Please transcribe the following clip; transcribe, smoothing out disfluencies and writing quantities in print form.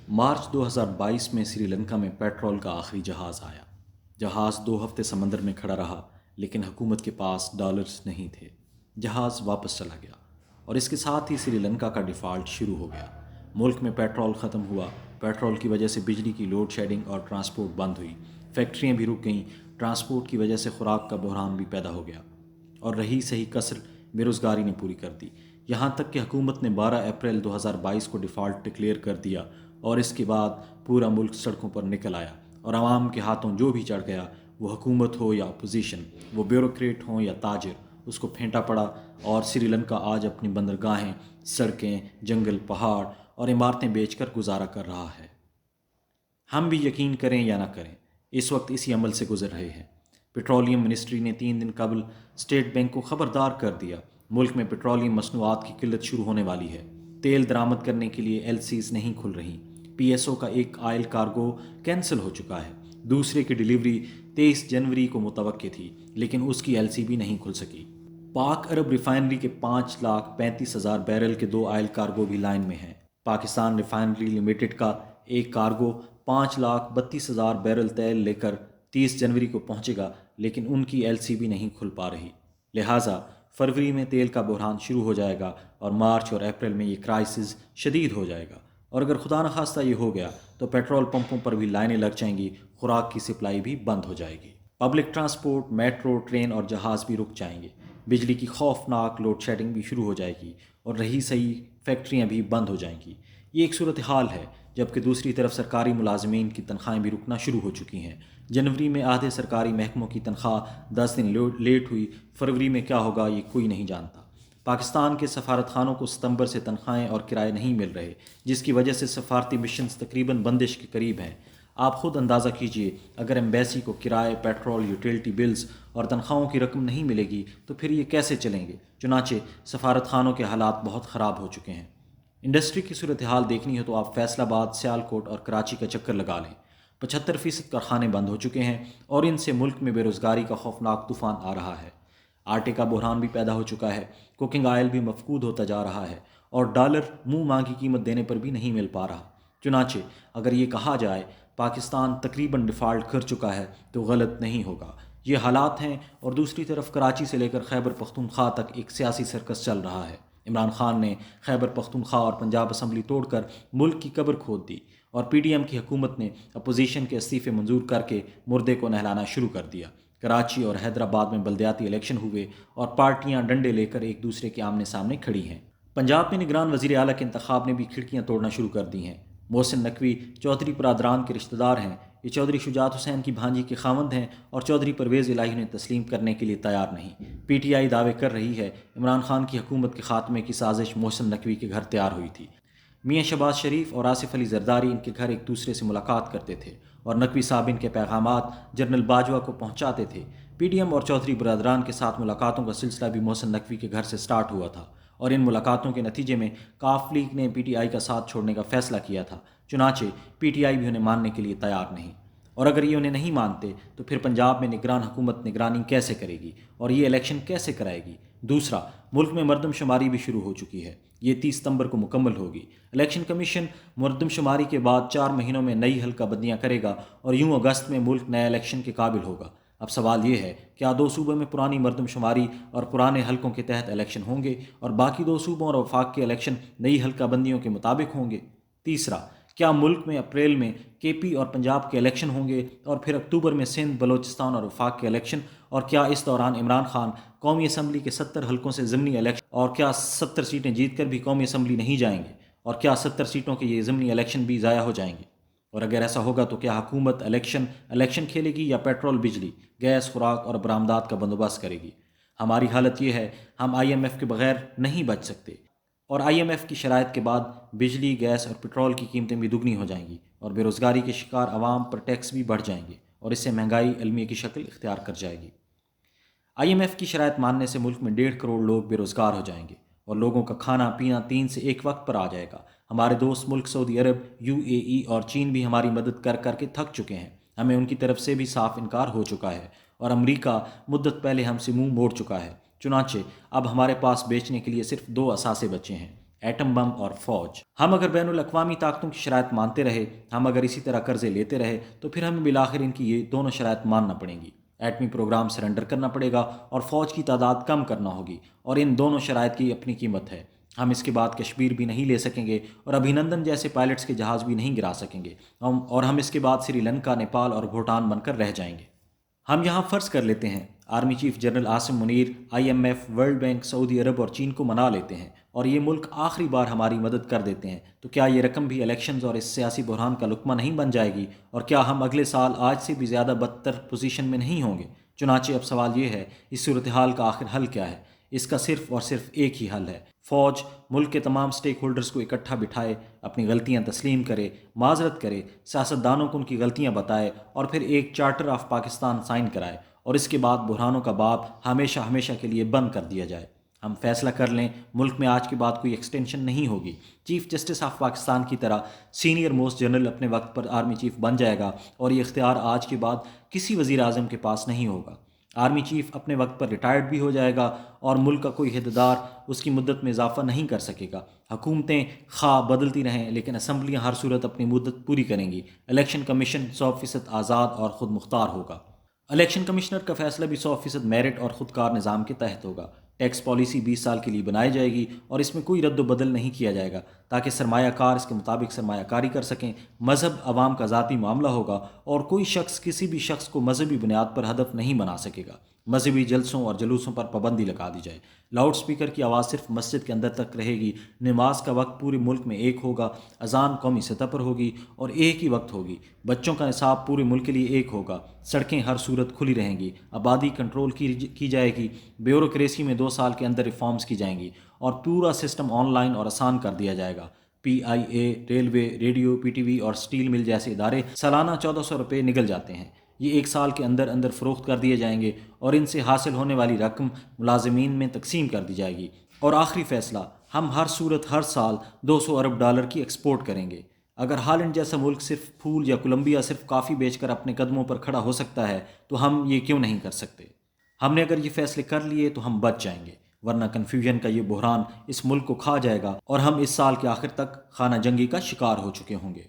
مارچ 2022 میں سری لنکا میں پیٹرول کا آخری جہاز آیا۔ جہاز 2 ہفتے سمندر میں کھڑا رہا، لیکن حکومت کے پاس ڈالرز نہیں تھے۔ جہاز واپس چلا گیا اور اس کے ساتھ ہی سری لنکا کا ڈیفالٹ شروع ہو گیا۔ ملک میں پیٹرول ختم ہوا۔ پیٹرول کی وجہ سے بجلی کی لوڈ شیڈنگ اور ٹرانسپورٹ بند ہوئی۔ فیکٹریاں بھی رک گئیں۔ ٹرانسپورٹ کی وجہ سے خوراک کا بحران بھی پیدا ہو گیا اور رہی صحیح کسر بے روزگاری نے پوری کر دی، یہاں تک کہ حکومت نے 12 اپریل 2022 کو ڈیفالٹ ڈکلیئر کر دیا اور اس کے بعد پورا ملک سڑکوں پر نکل آیا اور عوام کے ہاتھوں جو بھی چڑھ گیا، وہ حکومت ہو یا اپوزیشن، وہ بیوروکریٹ ہوں یا تاجر، اس کو پھینٹا پڑا اور سری لنکا آج اپنی بندرگاہیں، سڑکیں، جنگل، پہاڑ اور عمارتیں بیچ کر گزارا کر رہا ہے۔ ہم بھی یقین کریں یا نہ کریں، اس وقت اسی عمل سے گزر رہے ہیں۔ پیٹرولیم منسٹری نے 3 دن قبل اسٹیٹ بینک کو خبردار کر دیا، ملک میں پیٹرولیم مصنوعات کی قلت شروع ہونے والی ہے۔ تیل درآمد کرنے کے لیے LCs نہیں کھل رہی۔ PSO کا ایک آئل کارگو کینسل ہو چکا ہے، دوسرے کی ڈیلیوری 23 جنوری کو متوقع تھی، لیکن اس کی LC بھی نہیں کھل سکی۔ پاک عرب ریفائنری کے 5,35,000 بیرل کے 2 آئل کارگو بھی لائن میں ہیں۔ پاکستان ریفائنری لمیٹڈ کا ایک کارگو 5,32,000 بیرل تیل لے کر 30 جنوری کو پہنچے گا، لیکن ان کی LC بھی نہیں کھل پا رہی۔ لہٰذا فروری میں تیل کا بحران شروع ہو جائے گا اور مارچ اور اپریل میں یہ کرائسس شدید ہو جائے گا، اور اگر خدا نخواستہ یہ ہو گیا تو پیٹرول پمپوں پر بھی لائنیں لگ جائیں گی، خوراک کی سپلائی بھی بند ہو جائے گی۔ پبلک ٹرانسپورٹ، میٹرو، ٹرین اور جہاز بھی رک جائیں گے۔ بجلی کی خوفناک لوڈ شیڈنگ بھی شروع ہو جائے گی اور رہی صحیح فیکٹریاں بھی بند ہو جائیں گی۔ یہ ایک صورتحال ہے، جبکہ دوسری طرف سرکاری ملازمین کی تنخواہیں بھی رکنا شروع ہو چکی ہیں۔ جنوری میں آدھے سرکاری محکموں کی تنخواہ 10 دن لیٹ ہوئی، فروری میں کیا ہوگا یہ کوئی نہیں جانتا۔ پاکستان کے سفارت خانوں کو ستمبر سے تنخواہیں اور کرائے نہیں مل رہے، جس کی وجہ سے سفارتی مشنز تقریباً بندش کے قریب ہیں۔ آپ خود اندازہ کیجئے، اگر ایمبیسی کو کرائے، پیٹرول، یوٹیلٹی بلز اور تنخواہوں کی رقم نہیں ملے گی تو پھر یہ کیسے چلیں گے؟ چنانچہ سفارت خانوں کے حالات بہت خراب ہو چکے ہیں۔ انڈسٹری کی صورتحال دیکھنی ہو تو آپ فیصل آباد، سیالکوٹ اور کراچی کا چکر لگا لیں۔ 75% کارخانے بند ہو چکے ہیں اور ان سے ملک میں بے روزگاری کا خوفناک طوفان آ رہا ہے۔ آٹے کا بحران بھی پیدا ہو چکا ہے، کوکنگ آئل بھی مفقود ہوتا جا رہا ہے اور ڈالر منہ مانگی قیمت دینے پر بھی نہیں مل پا رہا۔ چنانچہ اگر یہ کہا جائے پاکستان تقریباً ڈیفالٹ کر چکا ہے تو غلط نہیں ہوگا۔ یہ حالات ہیں، اور دوسری طرف کراچی سے لے کر خیبر پختونخوا تک ایک سیاسی سرکس چل رہا ہے۔ عمران خان نے خیبر پختونخوا اور پنجاب اسمبلی توڑ کر ملک کی قبر کھود دی اور PDM کی حکومت نے اپوزیشن کے استعفے منظور کر کے مردے کو نہلانا شروع کر دیا۔ کراچی اور حیدرآباد میں بلدیاتی الیکشن ہوئے اور پارٹیاں ڈنڈے لے کر ایک دوسرے کے آمنے سامنے کھڑی ہیں۔ پنجاب میں نگران وزیر اعلیٰ کے انتخاب نے بھی کھڑکیاں توڑنا شروع کر دی ہیں۔ محسن نقوی چودھری برادران کے رشتہ دار ہیں۔ یہ چودھری شجاعت حسین کی بھانجی کے خاوند ہیں اور چودھری پرویز الہی انہیں تسلیم کرنے کے لیے تیار نہیں۔ PTI دعوے کر رہی ہے عمران خان کی حکومت کے خاتمے کی سازش محسن نقوی کے گھر تیار ہوئی تھی۔ میاں شہباز شریف اور آصف علی زرداری ان کے گھر ایک دوسرے سے ملاقات کرتے تھے اور نقوی صاحب ان کے پیغامات جنرل باجوہ کو پہنچاتے تھے۔ PDM اور چودھری برادران کے ساتھ ملاقاتوں کا سلسلہ بھی محسن نقوی کے گھر سے سٹارٹ ہوا تھا اور ان ملاقاتوں کے نتیجے میں کاف لیگ نے PTI کا ساتھ چھوڑنے کا فیصلہ کیا تھا۔ چنانچہ PTI بھی انہیں ماننے کے لیے تیار نہیں، اور اگر یہ انہیں نہیں مانتے تو پھر پنجاب میں نگران حکومت نگرانی کیسے کرے گی اور یہ الیکشن کیسے کرائے گی؟ دوسرا، ملک میں مردم شماری بھی شروع ہو چکی ہے، یہ 30 ستمبر کو مکمل ہوگی۔ الیکشن کمیشن مردم شماری کے بعد 4 مہینوں میں نئی حلقہ بندیاں کرے گا اور یوں اگست میں ملک نئے الیکشن کے قابل ہوگا۔ اب سوال یہ ہے، کیا 2 صوبوں میں پرانی مردم شماری اور پرانے حلقوں کے تحت الیکشن ہوں گے اور باقی 2 صوبوں اور وفاق کے الیکشن نئی حلقہ بندیوں کے مطابق ہوں گے؟ تیسرا، کیا ملک میں اپریل میں KP اور پنجاب کے الیکشن ہوں گے اور پھر اکتوبر میں سندھ، بلوچستان اور وفاق کے الیکشن؟ اور کیا اس دوران عمران خان قومی اسمبلی کے 70 حلقوں سے ضمنی الیکشن اور کیا 70 سیٹیں جیت کر بھی قومی اسمبلی نہیں جائیں گے؟ اور کیا 70 سیٹوں کے یہ ضمنی الیکشن بھی ضائع ہو جائیں گے؟ اور اگر ایسا ہوگا تو کیا حکومت الیکشن کھیلے گی یا پیٹرول، بجلی، گیس، خوراک اور برآمدات کا بندوبست کرے گی؟ ہماری حالت یہ ہے، ہم IMF کے بغیر نہیں بچ سکتے، اور IMF کی شرائط کے بعد بجلی، گیس اور پیٹرول کی قیمتیں بھی دگنی ہو جائیں گی اور بے روزگاری کے شکار عوام پر ٹیکس بھی بڑھ جائیں گے اور اس سے مہنگائی المیہ کی شکل اختیار کر جائے گی۔ IMF کی شرائط ماننے سے ملک میں 1.5 کروڑ لوگ بے روزگار ہو جائیں گے اور لوگوں کا کھانا پینا 3 سے 1 وقت پر آ جائے گا۔ ہمارے دوست ملک سعودی عرب، UAE اور چین بھی ہماری مدد کر کر کے تھک چکے ہیں، ہمیں ان کی طرف سے بھی صاف انکار ہو چکا ہے، اور امریکہ مدت پہلے ہم سے منہ موڑ چکا ہے۔ چنانچہ اب ہمارے پاس بیچنے کے لیے صرف 2 اثاثے بچے ہیں، ایٹم بم اور فوج۔ ہم اگر بین الاقوامی طاقتوں کی شرائط مانتے رہے، ہم اگر اسی طرح قرضے لیتے رہے، تو پھر ہمیں بالآخر ان کی یہ دونوں شرائط ماننا پڑیں گی۔ ایٹمی پروگرام سرنڈر کرنا پڑے گا اور فوج کی تعداد کم کرنا ہوگی، اور ان دونوں شرائط کی اپنی قیمت ہے۔ ہم اس کے بعد کشمیر بھی نہیں لے سکیں گے اور ابھینندن جیسے پائلٹس کے جہاز بھی نہیں گرا سکیں گے، اور ہم اس کے بعد سری لنکا، نیپال اور بھوٹان بن کر رہ جائیں گے۔ ہم یہاں فرض کر لیتے ہیں army chief general Asim Munir IMF، world bank, سعودی عرب اور چین کو منا لیتے ہیں اور یہ ملک آخری بار ہماری مدد کر دیتے ہیں، تو کیا یہ رقم بھی الیکشنز اور اس سیاسی بحران کا لقمہ نہیں بن جائے گی؟ اور کیا ہم اگلے سال آج سے بھی زیادہ بدتر پوزیشن میں نہیں ہوں گے؟ چنانچہ اب سوال یہ ہے، اس صورتحال کا آخر حل کیا ہے؟ اس کا صرف اور صرف ایک ہی حل ہے۔ فوج ملک کے تمام سٹیک ہولڈرز کو اکٹھا بٹھائے، اپنی غلطیاں تسلیم کرے، معذرت کرے، سیاستدانوں کو ان کی غلطیاں بتائے اور پھر ایک چارٹر آف پاکستان سائن کرائے، اور اس کے بعد بحرانوں کا باب ہمیشہ ہمیشہ کے لیے بند کر دیا جائے۔ ہم فیصلہ کر لیں، ملک میں آج کے بعد کوئی ایکسٹینشن نہیں ہوگی۔ چیف جسٹس آف پاکستان کی طرح سینئر موسٹ جنرل اپنے وقت پر آرمی چیف بن جائے گا، اور یہ اختیار آج کے بعد کسی وزیر اعظم کے پاس نہیں ہوگا۔ آرمی چیف اپنے وقت پر ریٹائرڈ بھی ہو جائے گا اور ملک کا کوئی عہدیدار اس کی مدت میں اضافہ نہیں کر سکے گا۔ حکومتیں خواہ بدلتی رہیں لیکن اسمبلیاں ہر صورت اپنی مدت پوری کریں گی۔ الیکشن کمیشن 100% آزاد اور خود مختار ہوگا۔ الیکشن کمشنر کا فیصلہ بھی 100% میرٹ اور خودکار نظام کے تحت ہوگا۔ ٹیکس پالیسی 20 سال کے لیے بنائی جائے گی اور اس میں کوئی رد و بدل نہیں کیا جائے گا، تاکہ سرمایہ کار اس کے مطابق سرمایہ کاری کر سکیں۔ مذہب عوام کا ذاتی معاملہ ہوگا اور کوئی شخص کسی بھی شخص کو مذہبی بنیاد پر ہدف نہیں بنا سکے گا۔ مذہبی جلسوں اور جلوسوں پر پابندی لگا دی جائے۔ لاؤڈ سپیکر کی آواز صرف مسجد کے اندر تک رہے گی۔ نماز کا وقت پورے ملک میں ایک ہوگا۔ اذان قومی سطح پر ہوگی اور ایک ہی وقت ہوگی۔ بچوں کا نصاب پورے ملک کے لیے ایک ہوگا۔ سڑکیں ہر صورت کھلی رہیں گی۔ آبادی کنٹرول کی جائے گی۔ بیوروکریسی میں 2 سال کے اندر ریفارمز کی جائیں گی اور پورا سسٹم آن لائن اور آسان کر دیا جائے گا۔ PIA، ریلوے، ریڈیو، PTV اور سٹیل مل جیسے ادارے سالانہ 1400 روپے نکل جاتے ہیں، یہ 1 سال کے اندر اندر فروخت کر دیے جائیں گے اور ان سے حاصل ہونے والی رقم ملازمین میں تقسیم کر دی جائے گی۔ اور آخری فیصلہ، ہم ہر صورت ہر سال $200 ارب کی ایکسپورٹ کریں گے۔ اگر ہالینڈ جیسا ملک صرف پھول یا کولمبیا صرف کافی بیچ کر اپنے قدموں پر کھڑا ہو سکتا ہے تو ہم یہ کیوں نہیں کر سکتے؟ ہم نے اگر یہ فیصلے کر لیے تو ہم بچ جائیں گے، ورنہ کنفیوژن کا یہ بحران اس ملک کو کھا جائے گا اور ہم اس سال کے آخر تک خانہ جنگی کا شکار ہو چکے ہوں گے۔